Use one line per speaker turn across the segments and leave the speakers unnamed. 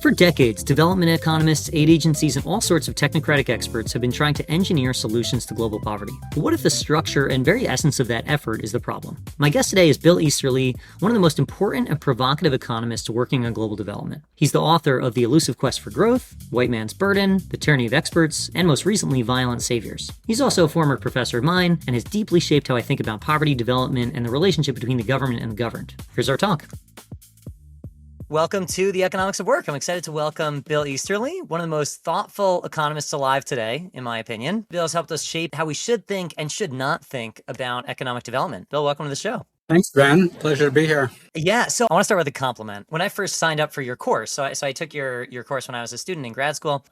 For decades, development economists, aid agencies, and all sorts of technocratic experts have been trying to engineer solutions to global poverty. But what if the structure and very essence of that effort is the problem? My guest today is Bill Easterly, one of the most important and provocative economists working on global development. He's the author of The Elusive Quest for Growth, White Man's Burden, The Tyranny of Experts, and most recently, Violent Saviors. He's also a former professor of mine and has deeply shaped how I think about poverty, development, and the relationship between the government and the governed. Here's our talk. Welcome to The Economics of Work. I'm excited to welcome Bill Easterly, one of the most thoughtful economists alive today, in my opinion. Bill has helped us shape how we should think and should not think about economic development. Bill, welcome to the show.
Thanks, Ben. Pleasure to be here.
Yeah, so I want to start with a compliment. When I first signed up for your course, so I took your course when I was a student in grad school,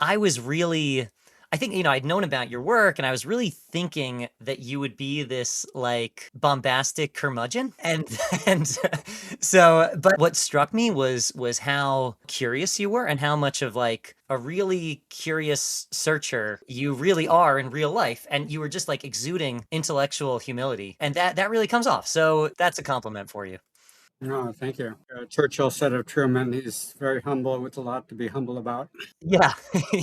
I think, I'd known about your work and I was really thinking that you would be this like bombastic curmudgeon. But what struck me was how curious you were and how much of like a really curious searcher you really are in real life. And you were just like exuding intellectual humility. And that really comes off. So that's a compliment for you.
Oh, thank you. Churchill said of Truman, he's very humble with a lot to be humble about.
Yeah,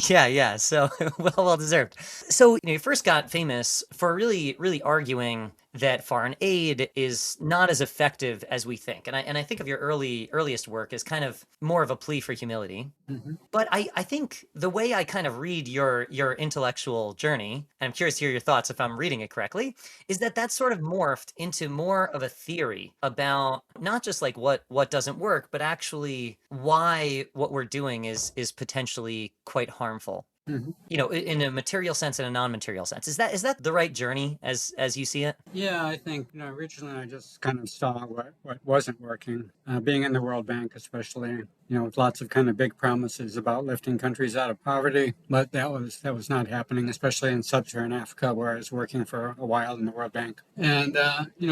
yeah. So well deserved. So you first got famous for really, really arguing that foreign aid is not as effective as we think. And I think of your earliest work as kind of more of a plea for humility.
Mm-hmm.
But I think the way I kind of read your intellectual journey, and I'm curious to hear your thoughts if I'm reading it correctly, is that sort of morphed into more of a theory about not just like what doesn't work, but actually why what we're doing is potentially quite harmful.
Mm-hmm.
In a material sense and a non-material sense. Is that the right journey as you see it?
Yeah, I think, originally I just kind of saw what wasn't working. Being in the World Bank, especially, with lots of kind of big promises about lifting countries out of poverty, but that was not happening, especially in sub-Saharan Africa, where I was working for a while in the World Bank. And,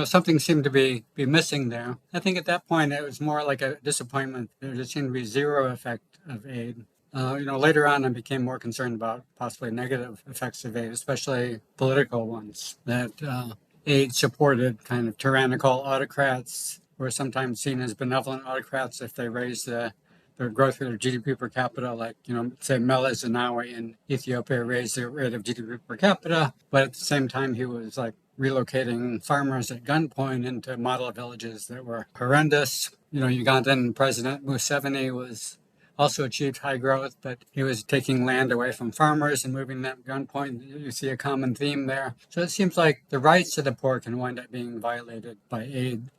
something seemed to be missing there. I think at that point it was more like a disappointment. There just seemed to be zero effect of aid. Later on, I became more concerned about possibly negative effects of aid, especially political ones, that aid supported kind of tyrannical autocrats, who are sometimes seen as benevolent autocrats if they raise their growth rate of GDP per capita, like, say Meles Zenawi in Ethiopia raised the rate of GDP per capita, but at the same time he was like relocating farmers at gunpoint into model villages that were horrendous. Ugandan President Museveni was also achieved high growth, but he was taking land away from farmers and moving them at gunpoint. You see a common theme there. So it seems like the rights of the poor can wind up being violated by aid,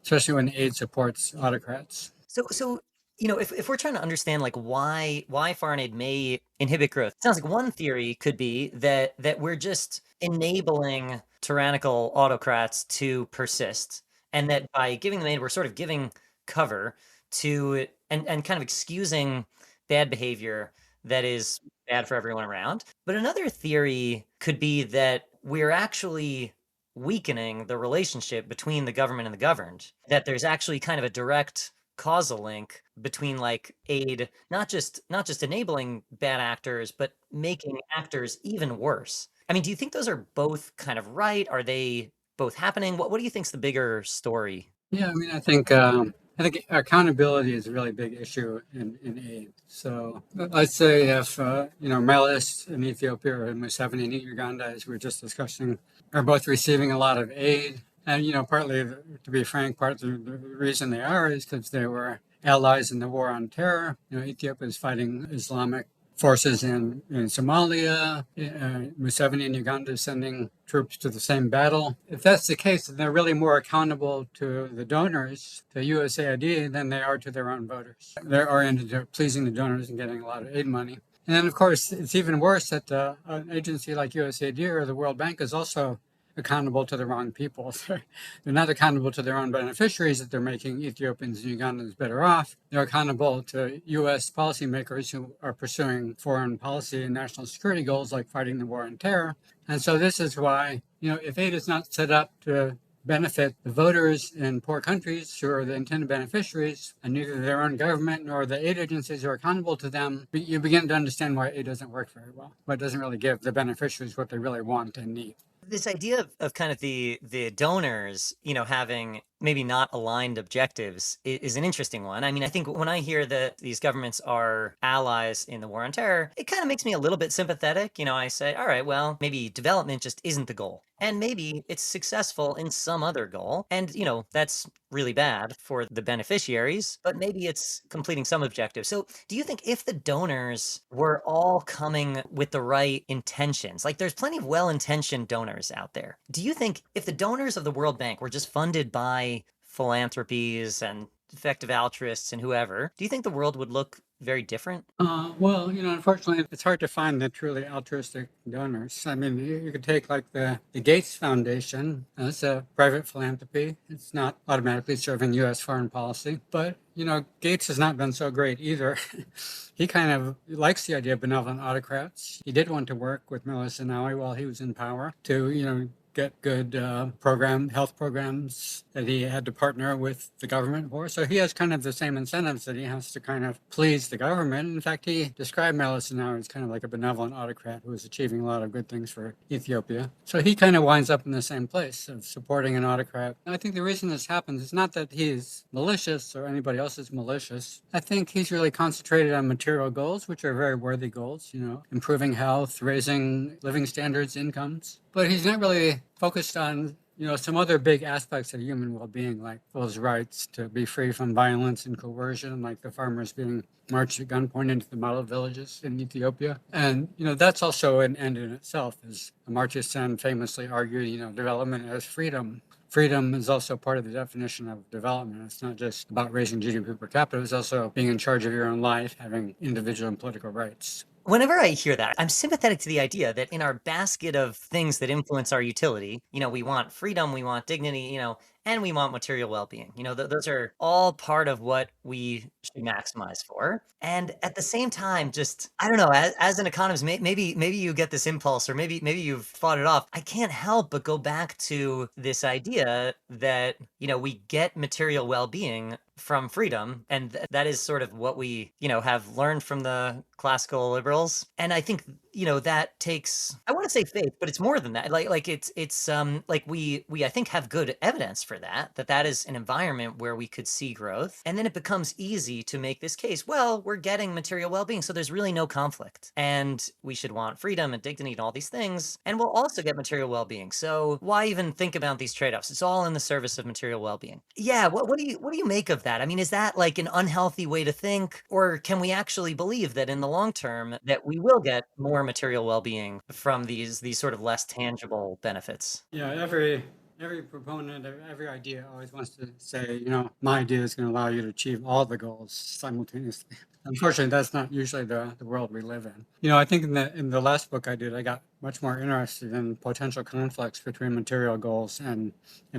especially when aid supports autocrats.
So if we're trying to understand like why foreign aid may inhibit growth, it sounds like one theory could be that we're just enabling tyrannical autocrats to persist, and that by giving them aid, we're sort of giving cover to and kind of excusing bad behavior that is bad for everyone around. But another theory could be that we're actually weakening the relationship between the government and the governed, that there's actually kind of a direct causal link between like aid, not just enabling bad actors, but making actors even worse. I mean, do you think those are both kind of right? Are they both happening? What do you think's the bigger story?
Yeah, I think accountability is a really big issue in aid. So let's say if, Meles in Ethiopia or Museveni in Uganda, as we were just discussing, are both receiving a lot of aid. And, partly, to be frank, part of the reason they are is because they were allies in the war on terror. Ethiopia is fighting Islamic forces in Somalia. Museveni in Uganda is sending troops to the same battle. If that's the case, then they're really more accountable to the donors, to USAID, than they are to their own voters. They're oriented to pleasing the donors and getting a lot of aid money. And then, of course, it's even worse that an agency like USAID or the World Bank is also accountable to the wrong people. They're not accountable to their own beneficiaries, that they're making Ethiopians and Ugandans better off. They're accountable to U.S. policymakers who are pursuing foreign policy and national security goals like fighting the war on terror. And so this is why, if aid is not set up to benefit the voters in poor countries who are the intended beneficiaries, and neither their own government nor the aid agencies are accountable to them, you begin to understand why aid doesn't work very well. Why it doesn't really give the beneficiaries what they really want and need.
This idea of kind of the donors, having maybe not aligned objectives is an interesting one. I mean, I think when I hear that these governments are allies in the war on terror, it kind of makes me a little bit sympathetic. I say, all right, well, maybe development just isn't the goal. And maybe it's successful in some other goal. And, that's really bad for the beneficiaries, but maybe it's completing some objective. So, do you think if the donors were all coming with the right intentions, like there's plenty of well intentioned donors out there, do you think if the donors of the World Bank were just funded by philanthropies and effective altruists and whoever, do you think the world would look very different?
Well, unfortunately, it's hard to find the truly altruistic donors. I mean, you could take like the Gates Foundation. It's a private philanthropy. It's not automatically serving U.S. foreign policy, but Gates has not been so great either. He kind of likes the idea of benevolent autocrats. He did want to work with Meles Zenawi while he was in power to, get good health programs that he had to partner with the government for. So he has kind of the same incentives that he has to kind of please the government. In fact, he described Meles Zenawi as kind of like a benevolent autocrat who was achieving a lot of good things for Ethiopia. So he kind of winds up in the same place of supporting an autocrat. And I think the reason this happens is not that he's malicious or anybody else is malicious. I think he's really concentrated on material goals, which are very worthy goals, improving health, raising living standards, incomes. But he's not really focused on, some other big aspects of human well-being, like people's rights to be free from violence and coercion, like the farmers being marched at gunpoint into the model villages in Ethiopia. And, that's also an end in itself, as Amartya Sen famously argued, development as freedom. Freedom is also part of the definition of development. It's not just about raising GDP per capita, it's also being in charge of your own life, having individual and political rights.
Whenever I hear that, I'm sympathetic to the idea that in our basket of things that influence our utility, we want freedom, we want dignity, and we want material well-being. Those are all part of what we should maximize for. And at the same time, just I don't know, as an economist, maybe you get this impulse, or maybe you've fought it off. I can't help but go back to this idea that we get material well-being from freedom, and that is sort of what we have learned from the classical liberals. And I think that takes, I want to say faith, but it's more than that. Like it's like we I think have good evidence for that is an environment where we could see growth. And then it becomes easy to make this case, well, we're getting material well-being, so there's really no conflict, and we should want freedom and dignity and all these things, and we'll also get material well-being, so why even think about these trade-offs? It's all in the service of material well-being. Yeah, what do you make of that? I mean, is that like an unhealthy way to think, or can we actually believe that in the long term that we will get more material well-being from these sort of less tangible benefits?
Yeah, every proponent of every idea always wants to say, my idea is going to allow you to achieve all the goals simultaneously. Unfortunately, that's not usually the world we live in. I think in the last book I did, I got much more interested in potential conflicts between material goals and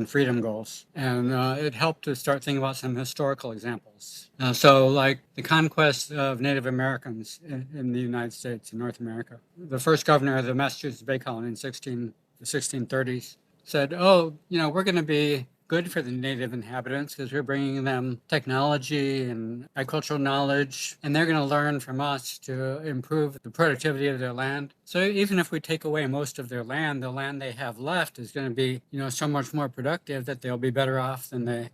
freedom goals. And it helped to start thinking about some historical examples. So like the conquest of Native Americans in the United States, in North America. The first governor of the Massachusetts Bay Colony in the 1630s said, we're going to be good for the native inhabitants because we're bringing them technology and agricultural knowledge, and they're going to learn from us to improve the productivity of their land. So even if we take away most of their land, the land they have left is going to be, so much more productive that they'll be better off than they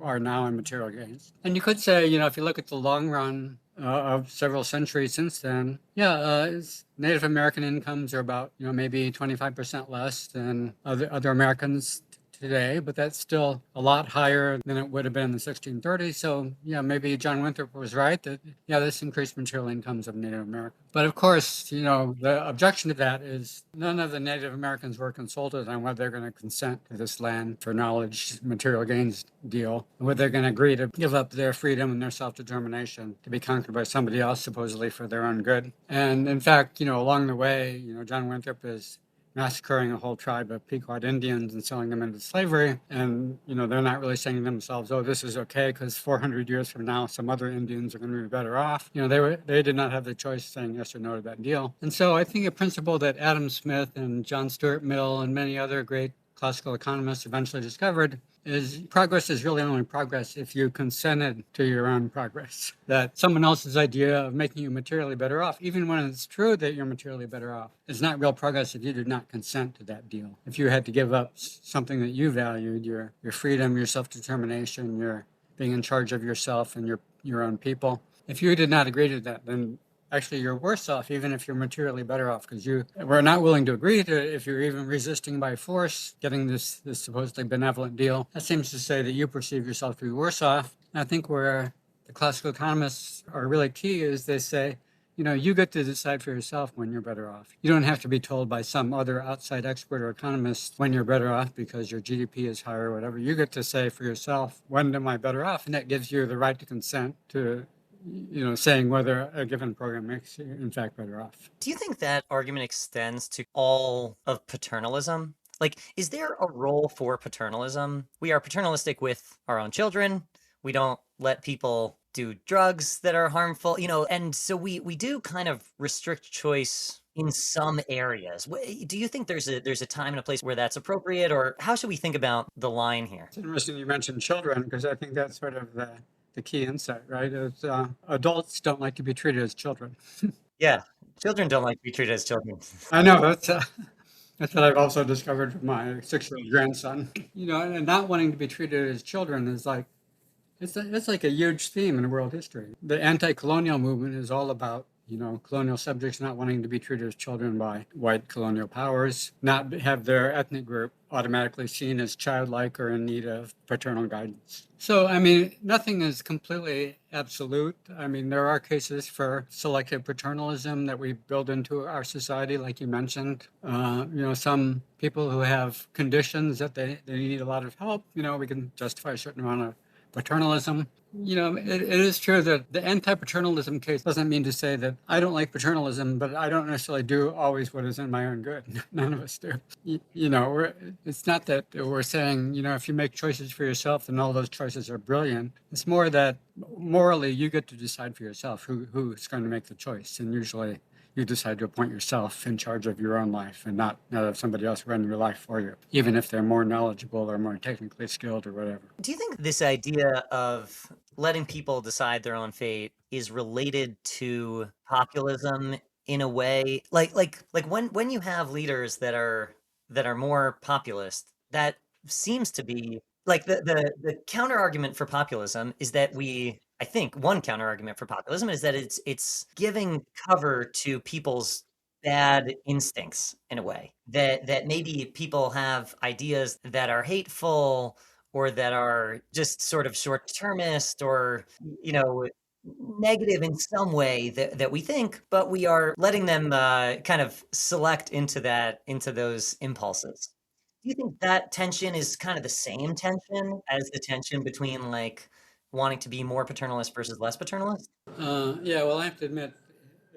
are now in material gains. And you could say, if you look at the long run of several centuries since then, Native American incomes are about, maybe 25% less than other Americans today, but that's still a lot higher than it would have been in the 1630s. So, maybe John Winthrop was right that, this increased material incomes of Native Americans. But of course, the objection to that is none of the Native Americans were consulted on whether they're going to consent to this land for knowledge, material gains deal, whether they're going to agree to give up their freedom and their self-determination to be conquered by somebody else, supposedly for their own good. And in fact, along the way, John Winthrop is massacring a whole tribe of Pequot Indians and selling them into slavery. And, they're not really saying to themselves, oh, this is okay, because 400 years from now, some other Indians are going to be better off. They did not have the choice of saying yes or no to that deal. And so I think a principle that Adam Smith and John Stuart Mill and many other great classical economists eventually discovered is progress is really only progress if you consented to your own progress. That someone else's idea of making you materially better off, even when it's true that you're materially better off, is not real progress if you did not consent to that deal. If you had to give up something that you valued, your freedom, your self-determination, your being in charge of yourself and your own people. If you did not agree to that, then actually you're worse off, even if you're materially better off, because you were not willing to agree to it. If you're even resisting by force, getting this supposedly benevolent deal, that seems to say that you perceive yourself to be worse off. And I think where the classical economists are really key is they say, you get to decide for yourself when you're better off. You don't have to be told by some other outside expert or economist when you're better off because your GDP is higher or whatever. You get to say for yourself, when am I better off? And that gives you the right to consent to saying whether a given program makes you, in fact, better off.
Do you think that argument extends to all of paternalism? Like, is there a role for paternalism? We are paternalistic with our own children. We don't let people do drugs that are harmful, and so we do kind of restrict choice in some areas. Do you think there's a time and a place where that's appropriate, or how should we think about the line here?
It's interesting you mentioned children, because I think that's sort of the key insight, right? Is adults don't like to be treated as children.
Yeah, children don't like to be treated as children.
I know that's what I've also discovered from my 6-year-old grandson. And not wanting to be treated as children is like it's like a huge theme in world history. The anti-colonial movement is all about colonial subjects not wanting to be treated as children by white colonial powers, not have their ethnic group automatically seen as childlike or in need of paternal guidance. So, nothing is completely absolute. There are cases for selective paternalism that we build into our society, like you mentioned. Some people who have conditions that they need a lot of help, we can justify a certain amount of paternalism. It is true that the anti-paternalism case doesn't mean to say that I don't like paternalism, but I don't necessarily do always what is in my own good. None of us do. It's not that we're saying, if you make choices for yourself, then all those choices are brilliant. It's more that morally you get to decide for yourself who's going to make the choice. And usually you decide to appoint yourself in charge of your own life and not have somebody else run your life for you, even if they're more knowledgeable or more technically skilled or whatever.
Do you think this idea of letting people decide their own fate is related to populism in a way? Like when you have leaders that are more populist, that seems to be like the counter argument for populism is that I think one counter argument for populism is that it's giving cover to people's bad instincts in a way, that maybe people have ideas that are hateful or that are just sort of short-termist or negative in some way that we think, but we are letting them kind of select into those impulses. Do you think that tension is kind of the same tension as the tension between like wanting to be more paternalist versus less paternalist?
Yeah, well, I have to admit,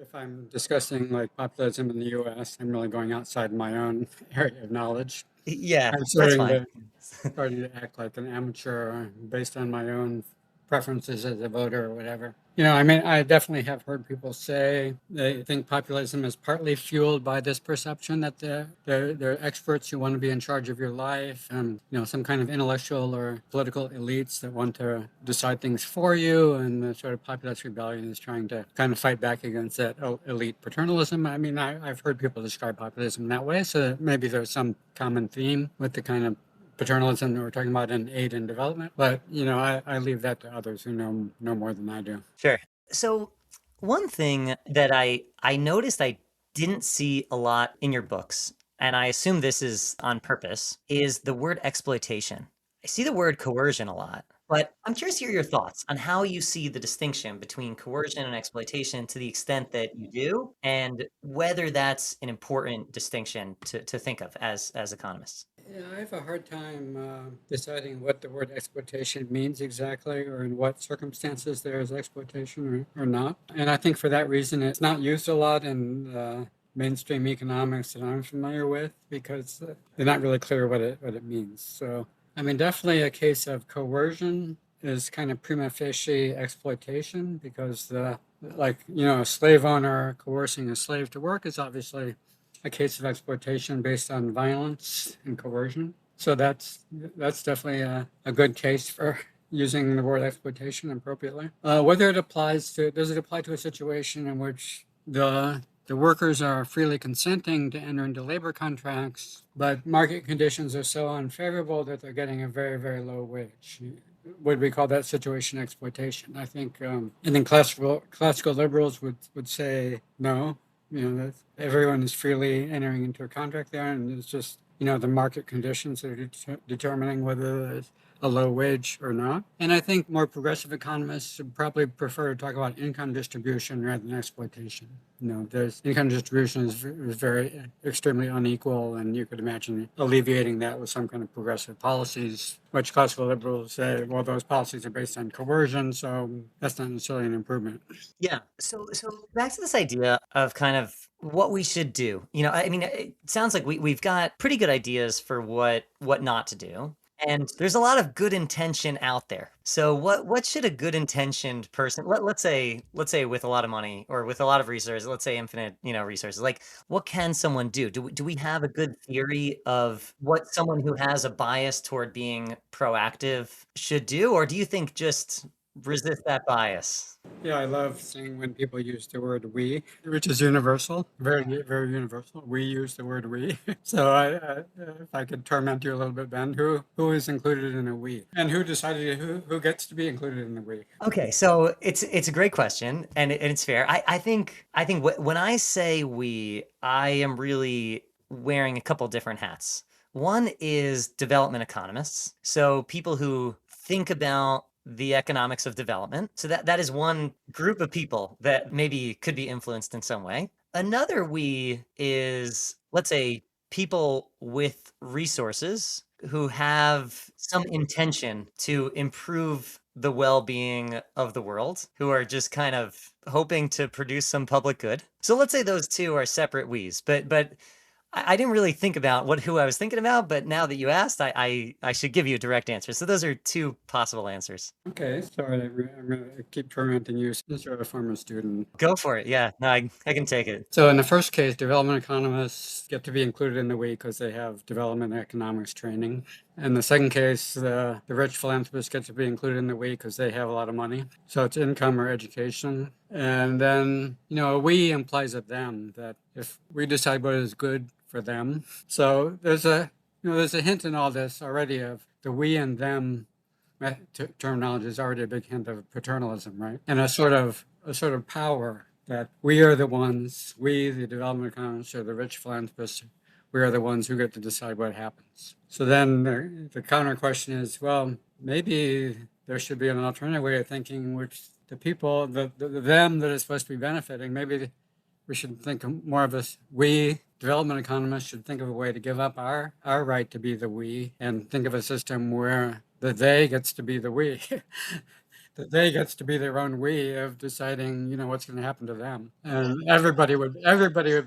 if I'm discussing like populism in the U.S., I'm really going outside my own area of knowledge.
Yeah,
I'm
that's
starting
fine.
to act like an amateur based on my own preferences as a voter or whatever. I definitely have heard people say they think populism is partly fueled by this perception that they're experts who want to be in charge of your life, and some kind of intellectual or political elites that want to decide things for you, and the sort of populist rebellion is trying to kind of fight back against that elite paternalism. I've heard people describe populism that way, so maybe there's some common theme with the kind of paternalism that we're talking about in aid and development. But, I leave that to others who know more than I do.
Sure. So one thing that I noticed I didn't see a lot in your books, and I assume this is on purpose, is the word exploitation. I see the word coercion a lot, but I'm curious to hear your thoughts on how you see the distinction between coercion and exploitation to the extent that you do, and whether that's an important distinction to think of as economists.
Yeah, I have a hard time deciding what the word exploitation means exactly, or in what circumstances there is exploitation or not. And I think for that reason, it's not used a lot in mainstream economics that I'm familiar with, because they're not really clear what it means. So, definitely a case of coercion is kind of prima facie exploitation, because a slave owner coercing a slave to work is obviously a case of exploitation based on violence and coercion. So that's definitely a good case for using the word exploitation appropriately. Whether it applies to does it apply to a situation in which the workers are freely consenting to enter into labor contracts, but market conditions are so unfavorable that they're getting a very, very low wage? Would we call that situation exploitation? I think classical liberals would say no. That everyone is freely entering into a contract there, and it's just the market conditions that are determining whether there's a low wage or not. And I think more progressive economists would probably prefer to talk about income distribution rather than exploitation. There's income distribution is very extremely unequal, and you could imagine alleviating that with some kind of progressive policies, which classical liberals say, well, those policies are based on coercion, so that's not necessarily an improvement.
Yeah. So back to this idea of kind of what we should do. I mean, it sounds like we've got pretty good ideas for what not to do. And there's a lot of good intention out there. So what should a good intentioned person, let's say with a lot of money or with a lot of resources, let's say infinite, resources, like what can someone do? Do we have a good theory of what someone who has a bias toward being proactive should do? Or do you think just resist that bias?
Yeah, I love seeing when people use the word we, which is universal, very, very universal. We use the word we. So if I could torment you a little bit, Ben, who is included in a we? And who decided who gets to be included in the we?
Okay, so it's a great question, and it's fair. I think when I say we, I am really wearing a couple different hats. One is development economists, so people who think about the economics of development. So that is one group of people that maybe could be influenced in some way. Another we is, let's say, people with resources who have some intention to improve the well-being of the world, who are just kind of hoping to produce some public good. So let's say those two are separate we's, but I didn't really think about who I was thinking about, but now that you asked, I should give you a direct answer. So those are two possible answers.
Okay, sorry, I'm going to keep tormenting you since you're a former student.
Go for it. Yeah, no, I can take it.
So in the first case, development economists get to be included in the we because they have development economics training. In the second case, the rich philanthropists get to be included in the we because they have a lot of money. So it's income or education. And then, a we implies a them, that if we decide what is good for them. So there's a hint in all this already of the we and them terminology is already a big hint of paternalism, right? And a sort of power that we are the ones, we, the development economists, or the rich philanthropists, we are the ones who get to decide what happens. So then the counter question is, well, maybe there should be an alternative way of thinking, which the people, the them that is supposed to be benefiting, maybe we should think more of us, we development economists should think of a way to give up our right to be the we and think of a system where the they gets to be the we. That they gets to be their own we of deciding, what's going to happen to them. And everybody would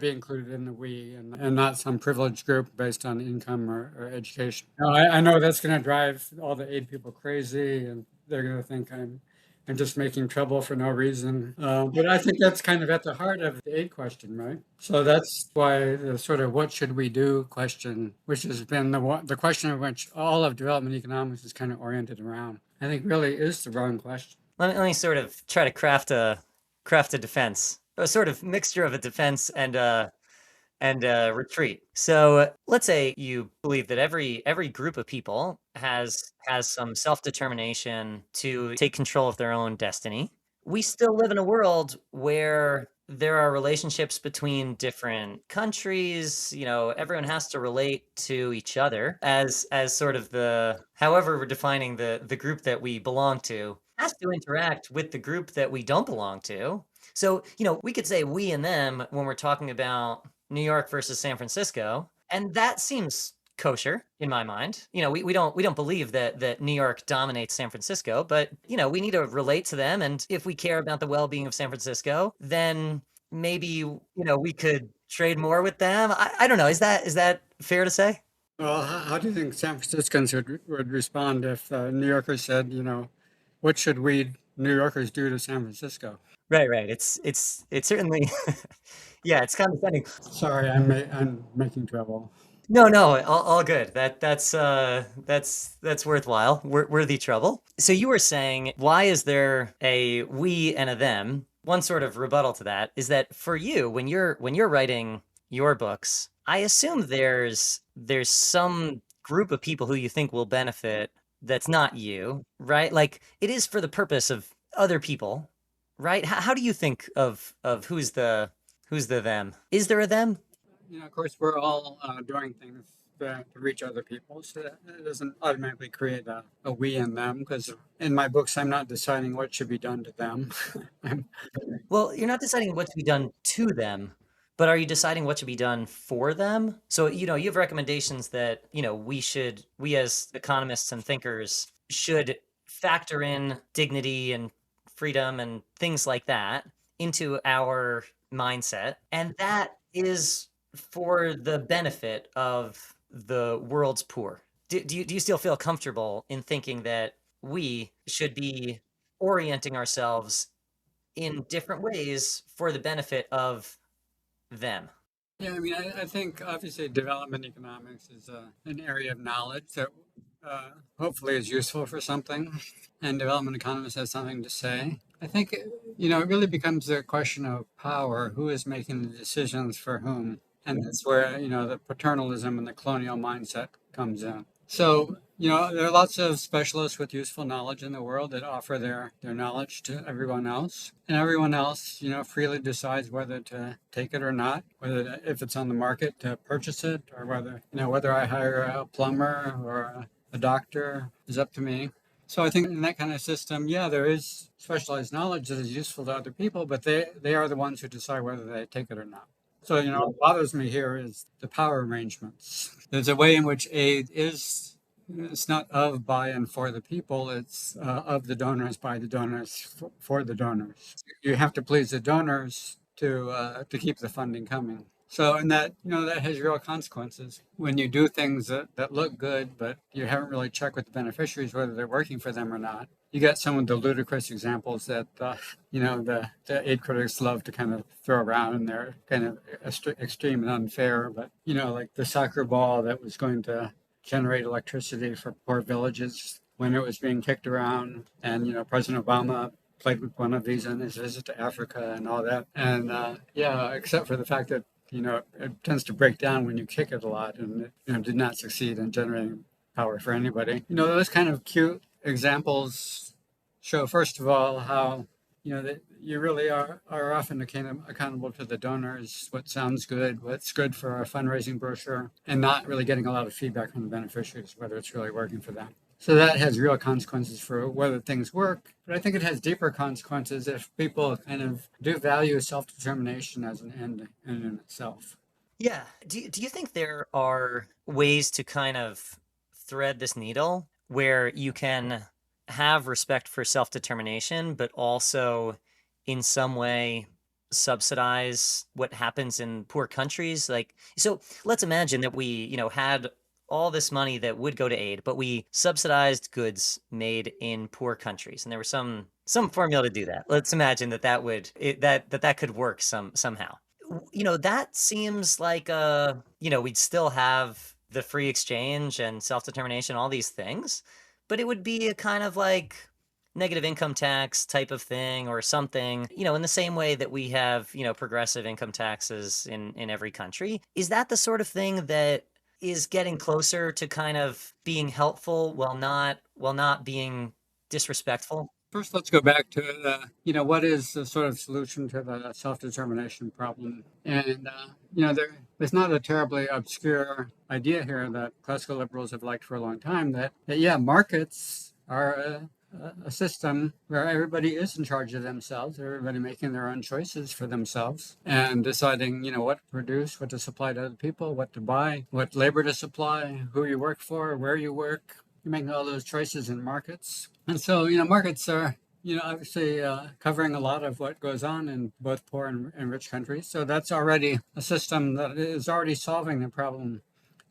be included in the we and not some privileged group based on income or education. Now, I know that's going to drive all the aid people crazy, and they're going to think I'm just making trouble for no reason. But I think that's kind of at the heart of the aid question, right? So that's why the sort of what should we do question, which has been the question of which all of development economics is kind of oriented around, I think really is the wrong question.
Let me sort of try to craft a defense, a sort of mixture of a defense and retreat. So let's say you believe that every group of people has some self-determination to take control of their own destiny. We still live in a world where there are relationships between different countries. Everyone has to relate to each other as sort of however we're defining the group that we belong to has to interact with the group that we don't belong to. So, we could say we and them when we're talking about New York versus San Francisco, and that seems kosher in my mind. We don't believe that New York dominates San Francisco, but we need to relate to them, and if we care about the well-being of San Francisco, then maybe we could trade more with them. I don't know. Is that fair to say?
Well, how do you think San Franciscans would respond if New Yorkers said, what should we New Yorkers do to San Francisco?
Right. It's certainly yeah, it's condescending.
Sorry, I'm making trouble.
No, no, all good. That's worthwhile, worthy trouble. So you were saying, why is there a we and a them? One sort of rebuttal to that is that for you, when you're writing your books, I assume there's some group of people who you think will benefit that's not you, right? Like it is for the purpose of other people, right? How do you think of who's the them? Is there a them?
Of course, we're all doing things to reach other people, so that it doesn't automatically create a we and them. Because in my books, I'm not deciding what should be done to them. I'm,
Well, you're not deciding what to be done to them, but are you deciding what should be done for them? So, you have recommendations that, we as economists and thinkers should factor in dignity and freedom and things like that into our mindset. And that is for the benefit of the world's poor. Do you still feel comfortable in thinking that we should be orienting ourselves in different ways for the benefit of them?
yeah, I mean, I think obviously development economics is an area of knowledge that hopefully is useful for something, and development economists has something to say. I think, it really becomes a question of power, who is making the decisions for whom. And that's where, the paternalism and the colonial mindset comes in. So, there are lots of specialists with useful knowledge in the world that offer their knowledge to everyone else. And everyone else, freely decides whether to take it or not, if it's on the market to purchase it, or whether I hire a plumber or a doctor is up to me. So I think in that kind of system, yeah, there is specialized knowledge that is useful to other people, but they are the ones who decide whether they take it or not. So, what bothers me here is the power arrangements. There's a way in which aid is, it's not of, by, and for the people, it's of the donors, by the donors, for the donors. You have to please the donors to keep the funding coming. So, and that, that has real consequences. When you do things that look good, but you haven't really checked with the beneficiaries whether they're working for them or not. You get some of the ludicrous examples that, the aid critics love to kind of throw around, and they're kind of extreme and unfair. But, like the soccer ball that was going to generate electricity for poor villages when it was being kicked around. And, President Obama played with one of these on his visit to Africa and all that. And yeah, except for the fact that, it tends to break down when you kick it a lot, and it, did not succeed in generating power for anybody. Those kind of cute examples show, first of all, how, that you really are often accountable to the donors, what sounds good, what's good for a fundraising brochure, and not really getting a lot of feedback from the beneficiaries, whether it's really working for them. So that has real consequences for whether things work. But I think it has deeper consequences if people kind of do value self-determination as an end in itself.
Yeah. Do you think there are ways to kind of thread this needle where you can have respect for self-determination, but also in some way subsidize what happens in poor countries? Like, so let's imagine that we, had all this money that would go to aid, but we subsidized goods made in poor countries, and there was some formula to do that. Let's imagine that could work somehow. That seems like we'd still have the free exchange and self-determination, all these things, but it would be a kind of like negative income tax type of thing or something, in the same way that we have, progressive income taxes in every country. Is that the sort of thing that is getting closer to kind of being helpful while not being disrespectful?
First, let's go back to what is the sort of solution to the self-determination problem? And, there's not a terribly obscure idea here that classical liberals have liked for a long time that yeah, markets are a system where everybody is in charge of themselves, everybody making their own choices for themselves and deciding, what to produce, what to supply to other people, what to buy, what labor to supply, who you work for, where you work. You're making all those choices in markets. And so, markets are, obviously covering a lot of what goes on in both poor and rich countries. So that's already a system that is already solving the problem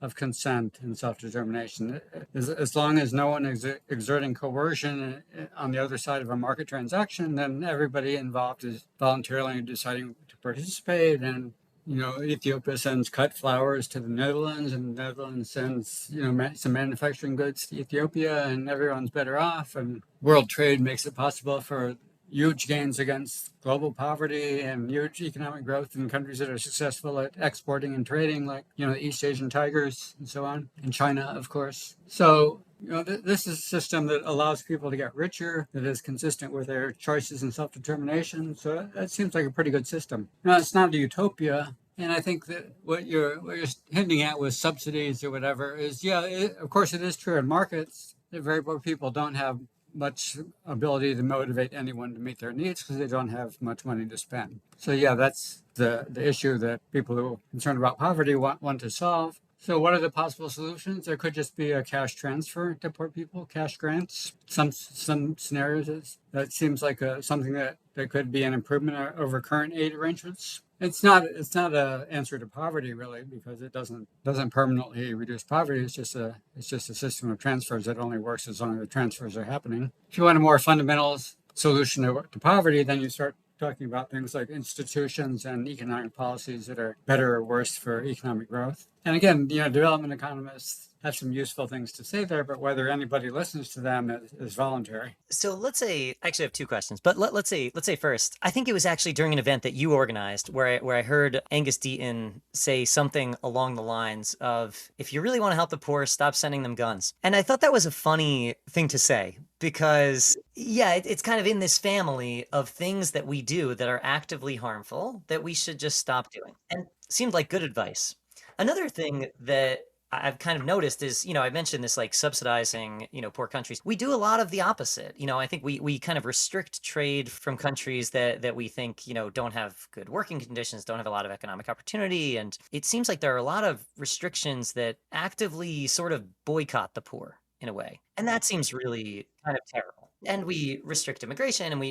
of consent and self-determination. As long as no one is exerting coercion on the other side of a market transaction, then everybody involved is voluntarily deciding to participate, and Ethiopia sends cut flowers to the Netherlands, and the Netherlands sends, some manufacturing goods to Ethiopia, and everyone's better off. And world trade makes it possible for huge gains against global poverty and huge economic growth in countries that are successful at exporting and trading, like, the East Asian tigers and so on, and China, of course. So, this is a system that allows people to get richer, that is consistent with their choices and self-determination. So that seems like a pretty good system. It's not a utopia. And I think that what you're hinting at with subsidies or whatever is, of course, it is true in markets that very poor people don't have much ability to motivate anyone to meet their needs because they don't have much money to spend. So that's the issue that people who are concerned about poverty want to solve. So what are the possible solutions? There could just be a cash transfer to poor people, cash grants. Some scenarios that seems like something that could be an improvement over current aid arrangements. It's not an answer to poverty really, because it doesn't permanently reduce poverty. It's just a system of transfers that only works as long as the transfers are happening. If you want a more fundamental solution to poverty, then you start talking about things like institutions and economic policies that are better or worse for economic growth. And again, development economists have some useful things to say there, but whether anybody listens to them is voluntary.
So let's say, actually I have two questions, but let's say first, I think it was actually during an event that you organized where I heard Angus Deaton say something along the lines of, if you really want to help the poor, stop sending them guns. And I thought that was a funny thing to say because, it's kind of in this family of things that we do that are actively harmful that we should just stop doing. And seemed like good advice. Another thing that I've kind of noticed is, I mentioned this like subsidizing, poor countries. We do a lot of the opposite. I think we kind of restrict trade from countries that we think, don't have good working conditions, don't have a lot of economic opportunity. And it seems like there are a lot of restrictions that actively sort of boycott the poor in a way. And that seems really kind of terrible. And we restrict immigration and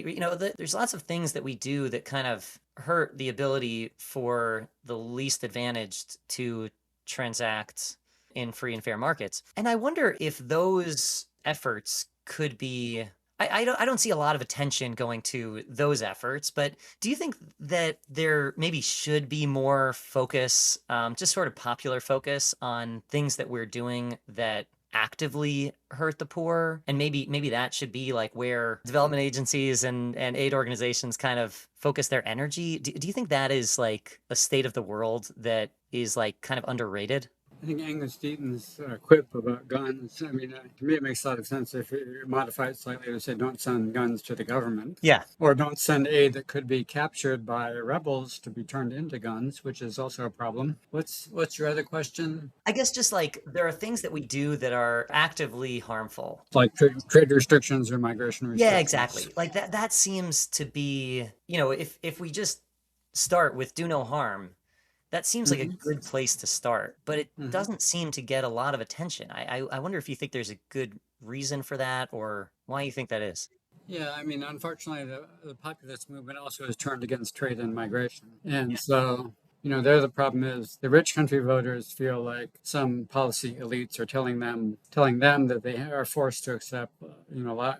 there's lots of things that we do that kind of hurt the ability for the least advantaged to transact in free and fair markets. And I wonder if those efforts could be, I don't see a lot of attention going to those efforts, but do you think that there maybe should be more focus, just sort of popular focus on things that we're doing that actively hurt the poor? And maybe that should be like where development agencies and aid organizations kind of focus their energy. Do you think that is like a state of the world that is like kind of underrated?
I think Angus Deaton's quip about guns, to me, it makes a lot of sense if you modify it slightly to say don't send guns to the government.
Yeah.
Or don't send aid that could be captured by rebels to be turned into guns, which is also a problem. What's your other question?
I guess just like there are things that we do that are actively harmful.
Like trade restrictions or migration restrictions.
Yeah, exactly. Like that seems to be, if we just start with do no harm, that seems like a good place to start, but it doesn't seem to get a lot of attention. I wonder if you think there's a good reason for that or why you think that is.
Yeah, unfortunately, the populist movement also has turned against trade and migration. And so, there the problem is the rich country voters feel like some policy elites are telling them that they are forced to accept,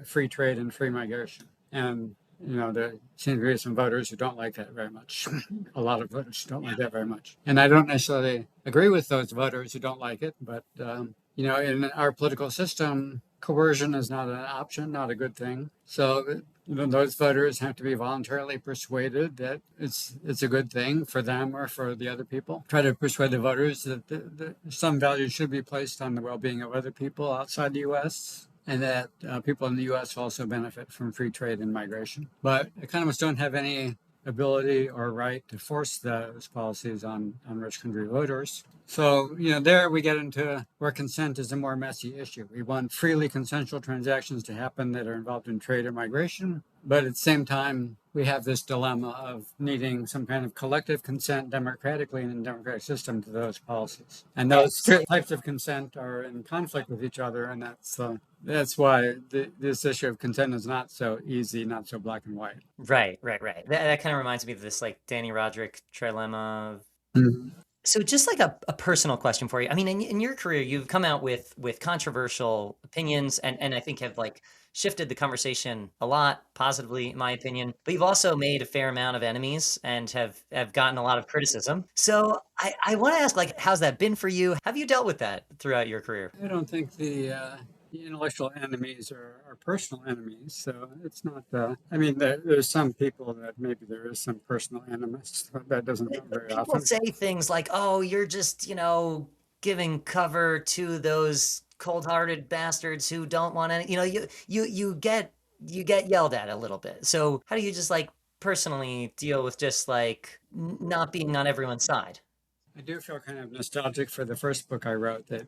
free trade and free migration. And there seem to be some voters who don't like that very much. A lot of voters don't like that very much. And I don't necessarily agree with those voters who don't like it. But, in our political system, coercion is not an option, not a good thing. So, those voters have to be voluntarily persuaded that it's a good thing for them or for the other people. Try to persuade the voters that some value should be placed on the well-being of other people outside the U.S., and that people in the U.S. also benefit from free trade and migration. But economists don't have any ability or right to force those policies on rich country voters. So, there we get into where consent is a more messy issue. We want freely consensual transactions to happen that are involved in trade or migration. But at the same time, we have this dilemma of needing some kind of collective consent democratically in a democratic system to those policies. And those types of consent are in conflict with each other. And that's why this issue of consent is not so easy, not so black and white.
Right. That kind of reminds me of this like Danny Roderick trilemma. So just like a personal question for you. In your career, you've come out with controversial opinions and I think have like shifted the conversation a lot positively, in my opinion. But you've also made a fair amount of enemies and have gotten a lot of criticism. So I want to ask, like, how's that been for you? Have you dealt with that throughout your career?
I don't think the intellectual enemies are personal enemies. So it's not. I mean, there's some people that maybe there is some personal animus, but that doesn't happen
But
very
people
often.
say things like, "Oh, you're just, giving cover to those cold-hearted bastards who don't want any," you get yelled at a little bit. So how do you just like personally deal with just like not being on everyone's side?
I do feel kind of nostalgic for the first book I wrote that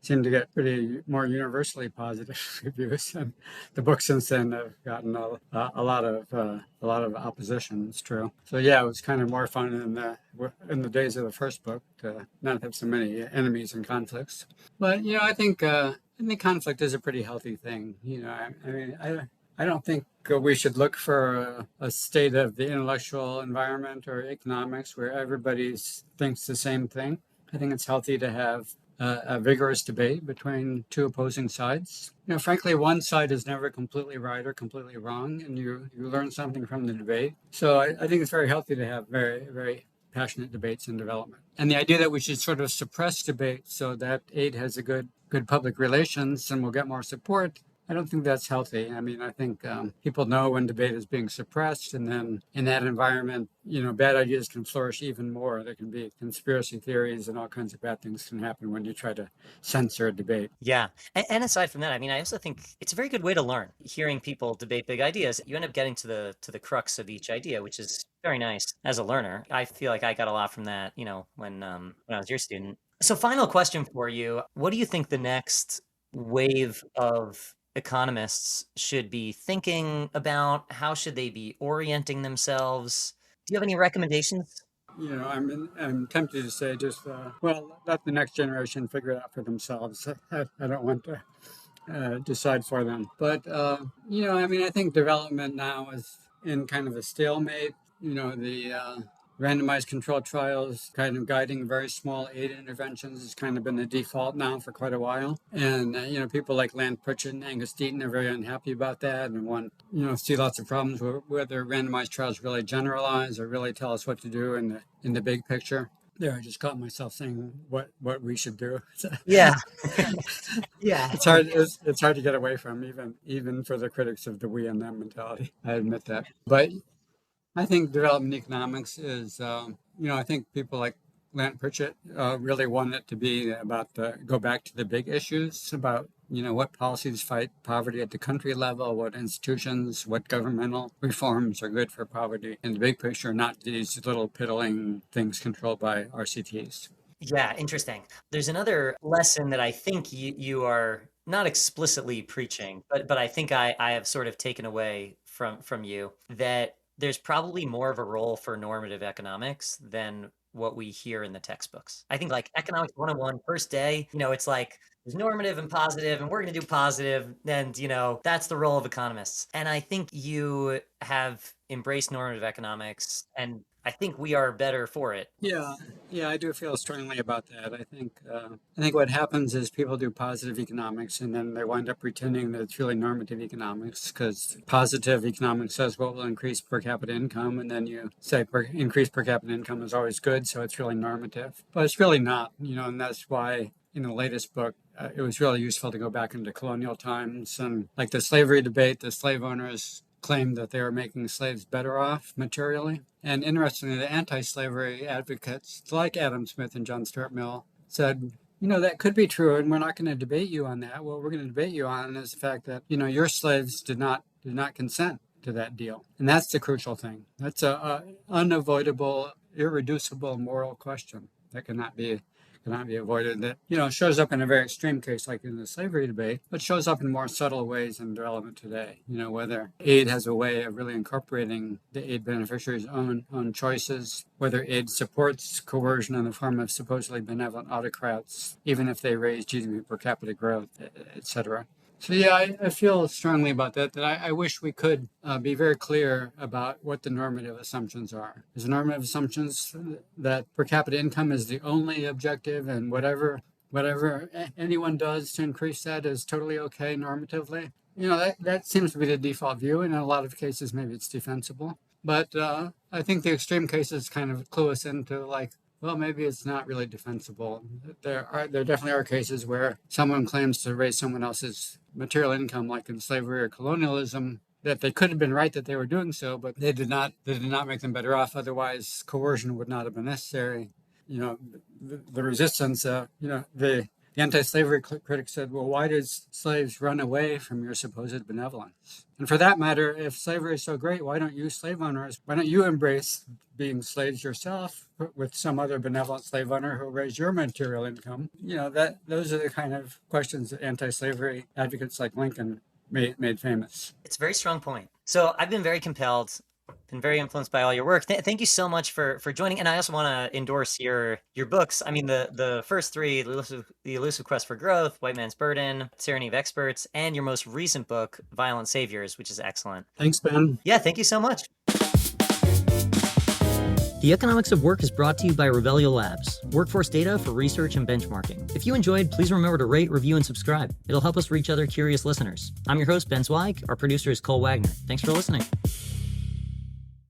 seemed to get pretty more universally positive reviews, and the book since then have gotten a lot of opposition. It's true. So yeah, it was kind of more fun in the days of the first book to not have so many enemies and conflicts. But I think conflict is a pretty healthy thing. I don't think we should look for a state of the intellectual environment or economics where everybody thinks the same thing. I think it's healthy to have a vigorous debate between two opposing sides. Frankly, one side is never completely right or completely wrong, and you learn something from the debate. So I think it's very healthy to have very, very passionate debates in development. And the idea that we should sort of suppress debate so that aid has a good public relations and will get more support, I don't think that's healthy. I mean, I think people know when debate is being suppressed, and then in that environment, bad ideas can flourish even more. There can be conspiracy theories, and all kinds of bad things can happen when you try to censor a debate.
Yeah. And aside from that, I mean, I also think it's a very good way to learn. Hearing people debate big ideas, you end up getting to the crux of each idea, which is very nice as a learner. I feel like I got a lot from that, when I was your student. So final question for you. What do you think the next wave of economists should be thinking about? How should they be orienting themselves? Do you have any recommendations?
I'm tempted to say just well, let the next generation figure it out for themselves. I don't want to decide for them. But I think development now is in kind of a stalemate. The randomized controlled trials kind of guiding very small aid interventions has kind of been the default now for quite a while. And people like Land Pritchett and Angus Deaton are very unhappy about that and want see lots of problems with whether randomized trials really generalize or really tell us what to do in the big picture. There, I just caught myself saying what we should do.
Yeah. Yeah.
It's hard to get away from, even for the critics of the we and them mentality. I admit that. But I think development economics is, I think people like Lant Pritchett really want it to be about go back to the big issues about, what policies fight poverty at the country level, what institutions, what governmental reforms are good for poverty in the big picture, not these little piddling things controlled by RCTs.
Yeah, interesting. There's another lesson that I think you are not explicitly preaching, but I think I have sort of taken away from you that there's probably more of a role for normative economics than what we hear in the textbooks. I think like economics 101 first day, it's like there's normative and positive, and we're going to do positive, and that's the role of economists. And I think you have embraced normative economics, and I think we are better for it.
Yeah, yeah, I do feel strongly about that. I think what happens is people do positive economics, and then they wind up pretending that it's really normative economics because positive economics says what will increase per capita income, and then you say increased per capita income is always good, so it's really normative. But it's really not, and that's why in the latest book, it was really useful to go back into colonial times and like the slavery debate, the slave owners claimed that they were making slaves better off materially. And interestingly, the anti-slavery advocates like Adam Smith and John Stuart Mill said, that could be true, and we're not going to debate you on that. What we're going to debate you on is the fact that, your slaves did not consent to that deal. And that's the crucial thing. That's a unavoidable, irreducible moral question that cannot be avoided. That shows up in a very extreme case like in the slavery debate, but shows up in more subtle ways in development today. Whether aid has a way of really incorporating the aid beneficiaries' own choices, whether aid supports coercion in the form of supposedly benevolent autocrats, even if they raise GDP per capita growth, etc. So yeah, I feel strongly about that. That I wish we could be very clear about what the normative assumptions are. Is the normative assumptions that per capita income is the only objective, and whatever whatever anyone does to increase that is totally okay normatively. That seems to be the default view, and in a lot of cases, maybe it's defensible. But I think the extreme cases kind of clue us into like, well, maybe it's not really defensible. There definitely are cases where someone claims to raise someone else's material income, like in slavery or colonialism, that they could have been right that they were doing so, but they did not. They did not make them better off. Otherwise, coercion would not have been necessary. The resistance. The anti-slavery critic said, well, why did slaves run away from your supposed benevolence? And for that matter, if slavery is so great, why don't you slave owners, why don't you embrace being slaves yourself with some other benevolent slave owner who'll raise your material income? Those are the kind of questions that anti-slavery advocates like Lincoln made famous.
It's a very strong point. So I've been very compelled, been very influenced by all your work. Thank you so much for joining. And I also want to endorse your books. I mean, the first three, The Elusive Quest for Growth, White Man's Burden, Tyranny of Experts, and your most recent book, Violent Saviors, which is excellent.
Thanks, Ben.
Yeah, thank you so much. The Economics of Work is brought to you by Rebellion Labs, workforce data for research and benchmarking. If you enjoyed, please remember to rate, review, and subscribe. It'll help us reach other curious listeners. I'm your host, Ben Zweig. Our producer is Cole Wagner. Thanks for listening.